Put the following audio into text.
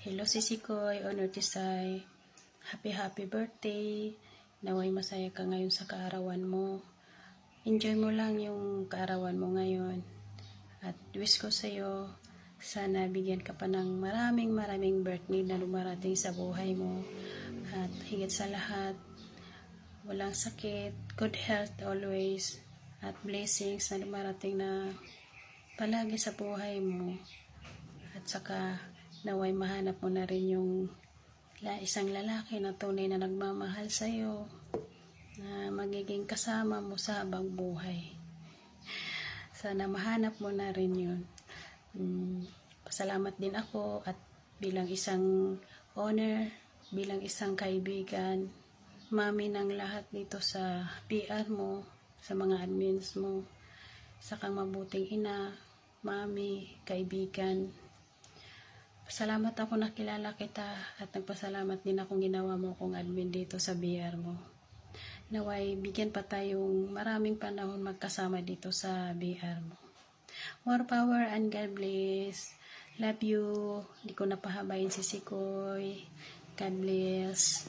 Hello Sisikoy, Honor Tisay. Happy birthday. Naway masaya ka ngayon sa kaarawan mo. Enjoy mo lang yung kaarawan mo ngayon. At wish ko sa'yo, sana bigyan ka pa ng maraming birthday na lumarating sa buhay mo. At higit sa lahat, walang sakit, good health always, at blessings na lumarating na palagi sa buhay mo. At saka, naway mahanap mo na rin yung isang lalaki na tunay na nagmamahal sa'yo, na magiging kasama mo sa habang buhay. Sana mahanap mo na rin yun. Pasalamat din ako at bilang isang owner, bilang isang kaibigan, mami ng lahat dito sa PR mo, sa mga admins mo, sa kang mabuting ina, mami, kaibigan. Salamat ako nakilala kita at nagpasalamat din akong ginawa mo kong admin dito sa BR mo. Naway bigyan pa tayong maraming panahon magkasama dito sa BR mo. More power and God bless. Love you. Di ko napahabayin si Sikoy. God bless.